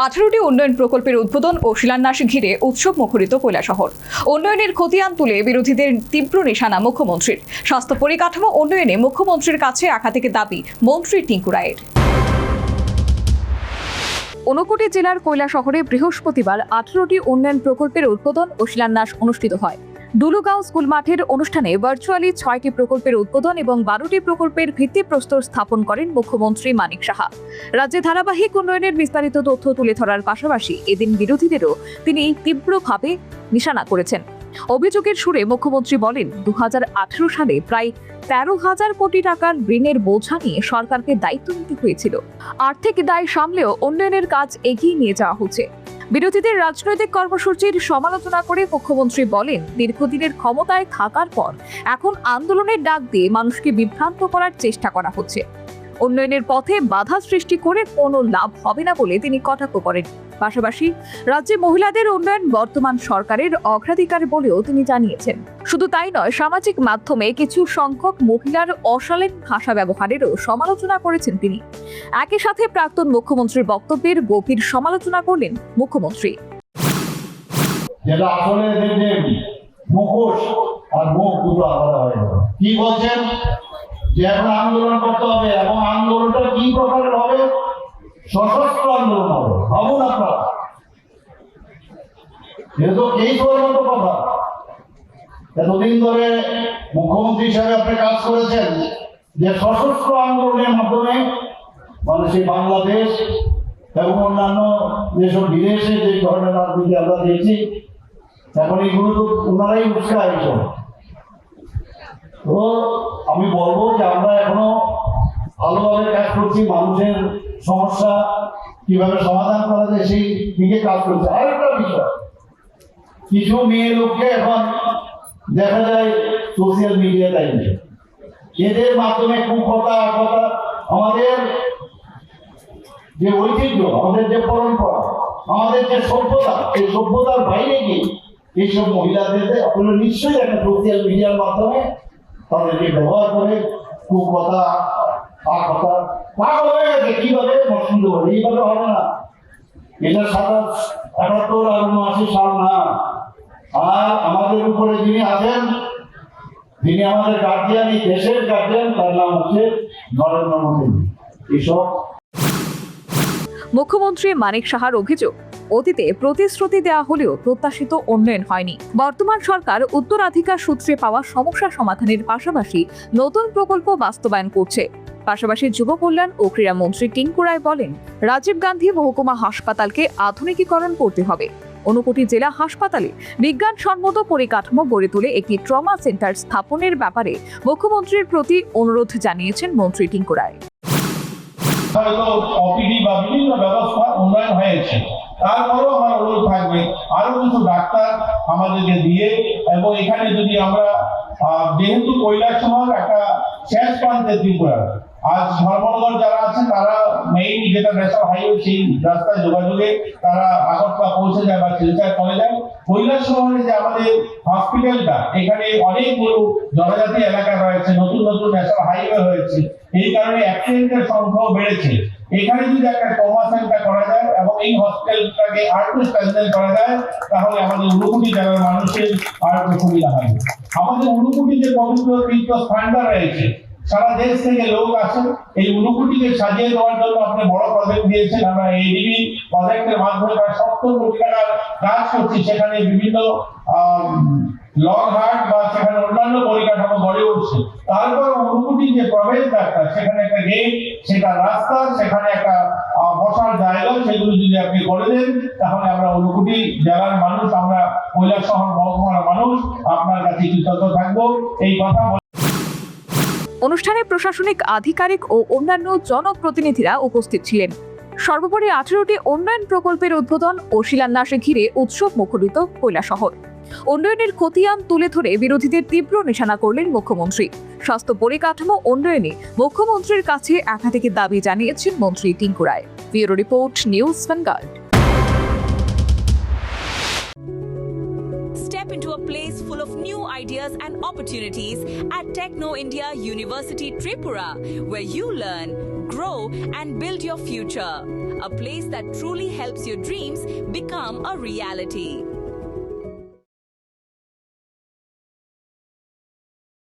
18টি উন্নয়ন প্রকল্পের উদ্বোধন ও শিলান্যাস ঘিরে উৎসব মুখরিত কৈলাসহর। উন্নয়নের খতিয়ান তুলে বিরোধীদের তীব্র নিশানা মুখ্যমন্ত্রীর। স্বাস্থ্য পরিকাঠামো উন্নয়নে মুখ্যমন্ত্রীর কাছে একাধিক দাবি মন্ত্রী টিঙ্কু রায়ের। ঊনকোটি জেলার কৈলাসহরে বৃহস্পতিবার 18টি উন্নয়ন প্রকল্পের উদ্বোধন ও শিলান্যাস অনুষ্ঠিত হয়। দুলুগাঁও স্কুল মাঠের অনুষ্ঠানে ভার্চুয়ালি 6টি প্রকল্পের উদ্বোধন এবং 12টি প্রকল্পের ভিত্তিপ্রস্তর স্থাপন করেন মুখ্যমন্ত্রী মানিক সাহা। রাজ্যে ধারাবাহিক উন্নয়নের বিস্তারিত তথ্য তুলে ধরার পাশাপাশি এদিন বিরোধীদেরও তিনি তীব্রভাবে নিশানা করেছেন। অভিযোগের সুরে মুখ্যমন্ত্রী বলেন, 2018 সালে প্রায় 13,000 কোটি টাকার ঋণের বোঝা নিয়ে সরকারকে দায়িত্ব নিতে হয়েছিল। আর্থিক দায় সামলেও উন্নয়নের কাজ এগিয়ে নিয়ে যাওয়া হচ্ছে। বিরোধীদের রাজনৈতিক কর্মসূচির সমালোচনা করে মুখ্যমন্ত্রী বলেন, দীর্ঘদিনের ক্ষমতায় থাকার পর এখন আন্দোলনের ডাক দিয়ে মানুষকে বিভ্রান্ত করার চেষ্টা করা হচ্ছে। উন্নয়নের পথে বাধা সৃষ্টি করে কোনো লাভ হবে না বলে তিনি কটাক্ষ করেন। পাশাপাশি রাজ্যে মহিলাদের উন্নয়ন বর্তমান সরকারের অগ্রাধিকার বলেও তিনি জানিয়েছেন। শুধু তাই নয়, সামাজিক মাধ্যমে কিছু সংখ্যক মহিলার অশালীন ভাষা ব্যবহারেরও সমালোচনা করেছেন তিনি। একই সাথে প্রাক্তন মুখ্যমন্ত্রীর বক্তব্যের গভীর সমালোচনা করলেন মুখ্যমন্ত্রী। যেটা আসলে মুখোশ আর মুখ দুটো আলাদা হয়ে গেল। কি বলছেন যে এখন আন্দোলন করতে হবে এবং আন্দোলনটা কি প্রকারের হবে? সশস্ত্র আন্দোলন হবে। ভাবুন আপনারা, এটা তো এই মতো কথা। এতদিন ধরে মুখ্যমন্ত্রী হিসাবে আপনি কাজ করেছেন যে সশস্ত্র আন্দোলনের মাধ্যমে মানুষের বাংলাদেশ এবং অন্যান্য যেসব বিদেশে যে ধরনের রাজনীতি আমরা দেখছি, এখন এইগুলো তো ওনারাই উৎসাহ এইসব। তো আমি বলবো যে আমরা এখনো ভালোভাবে কাজ করছি, মানুষের সমস্যা কিভাবে সমাধান করা যায় সেই দিকে কাজ করছি। আরেকটা বিষয়, কিছু মেয়ে লোককে এখন দেখা যায় সোশ্যাল মিডিয়া টাইমে, এদের মাধ্যমে কুকথা কথা, আমাদের যে ঐতিহ্য, আমাদের যে পরম্পরা, আমাদের যে সভ্যতা, এই সভ্যতার বাইরে গিয়ে এইসব মহিলাদের আপনারা নিশ্চয়ই একটা সোশ্যাল মিডিয়ার মাধ্যমে তাদেরকে ব্যবহার করে কুকথা কথা পাগল হয়ে গেছে। কিভাবে পছন্দ করে? এইভাবে হবে না। এটা 77 আর 79 সাল না। আর আমাদের উপরে যিনি আছেন, যিনি আমাদের গার্জিয়ান, এই দেশের গার্জিয়ান, তার নাম হচ্ছে নরেন্দ্র মোদী। এসব মুখ্যমন্ত্রী মানিক সাহার অভিযোগ, অতীতে প্রতিশ্রুতি দেওয়া হলেও প্রত্যাশিত উন্নয়ন হয়নি। বর্তমান সরকার উত্তরাধিকার সূত্রে পাওয়া সমস্যা সমাধানের পাশাপাশি নতুন প্রকল্প বাস্তবায়ন করছে। পাশাপাশি যুব কল্যাণ ও ক্রীড়া মন্ত্রী টিঙ্কু রায় বলেন, রাজীব গান্ধী মহকুমা হাসপাতালকে আধুনিকীকরণ করতে হবে। ঊনকোটি জেলা হাসপাতালে বিজ্ঞানসম্মত পরিকাঠামো গড়ে তুলে একটি ট্রমা সেন্টার স্থাপনের ব্যাপারে মুখ্যমন্ত্রীর প্রতি অনুরোধ জানিয়েছেন মন্ত্রী টিঙ্কু রায়। হয়তো ওপিডি বা বিভিন্ন ব্যবস্থা উন্নয়ন হয়েছে, তারপরেও আমার অনুরোধ থাকবে আরো কিছু ডাক্তার আমাদেরকে দিয়ে, এবং এখানে যদি আমরা যেহেতু কৈলাসহর একটা শেষ প্রান্তে ত্রিপুরা, আজ ধর্মনগর যারা আছে তারা মেইন যেটা ন্যাশনাল হাইওয়ে সেই রাস্তায় যোগাযোগে তারা আগরতলা পৌঁছে যায় বা শিলচর চলে যায়। কৈলাসহরে যে আমাদের হসপিটালটা, এখানে অনেকগুলো জনজাতি এলাকা রয়েছে, নতুন নতুন ন্যাশনাল হাইওয়ে হয়েছে, এই কারণে অ্যাক্সিডেন্টের সংখ্যাও বেড়েছে। এখানে যদি একটা ট্রমা সেন্টার করা যায় এবং এই হসপিটালটাকে আরো স্ট্রেংথেন করা যায়, তাহলে আমাদের ঊনকোটি জেলার মানুষের আরো সুবিধা হবে। আমাদের ঊনকোটি যে পবিত্র তীর্থস্থানটা রয়েছে, সারা দেশ থেকে লোক আসেন এই ঊনকোটিকে সাজিয়ে দেওয়ার জন্য আপনি বড় প্রজেক্ট দিয়েছেন। আমরা এডিবি প্রজেক্টের মাধ্যমে প্রায় 70 কোটি টাকার কাজ করছি। সেখানে বিভিন্ন লং হার্ট বা সেখানে অন্যান্য পরিকাঠামো গড়ে উঠছে। তারপর ঊনকোটি যে প্রবেশ দ্বারটা, সেখানে একটা গেট, সেটা রাস্তা, সেখানে একটা বসার জায়গা, সেগুলো যদি আপনি করে দেন, তাহলে আমরা ঊনকোটি জেলার মানুষ, আমরা কৈলাসহর মহকুমার মানুষ আপনার কাছে কৃতজ্ঞ থাকবো। এই কথা অনুষ্ঠানে প্রশাসনিক আধিকারিক ও অন্যান্য জনপ্রতিনিধিরা উপস্থিত ছিলেন। সর্বোপরি 18টি উন্নয়ন প্রকল্পের উদ্বোধন ও শিলান্যাসে ঘিরে উৎসব মুখরিত কৈলাসহর। উন্নয়নের খতিয়ান তুলে ধরে বিরোধীদের তীব্র নিশানা করলেন মুখ্যমন্ত্রী। স্বাস্থ্য পরিকাঠামো উন্নয়নে মুখ্যমন্ত্রীর কাছে একাধিক দাবি জানিয়েছেন মন্ত্রী Tinku Roy. Bureau report, news vanguard. Step into a place full of new ideas and opportunities at Techno India University Tripura, where you learn, grow, and build your future. A place that truly helps your dreams become a reality.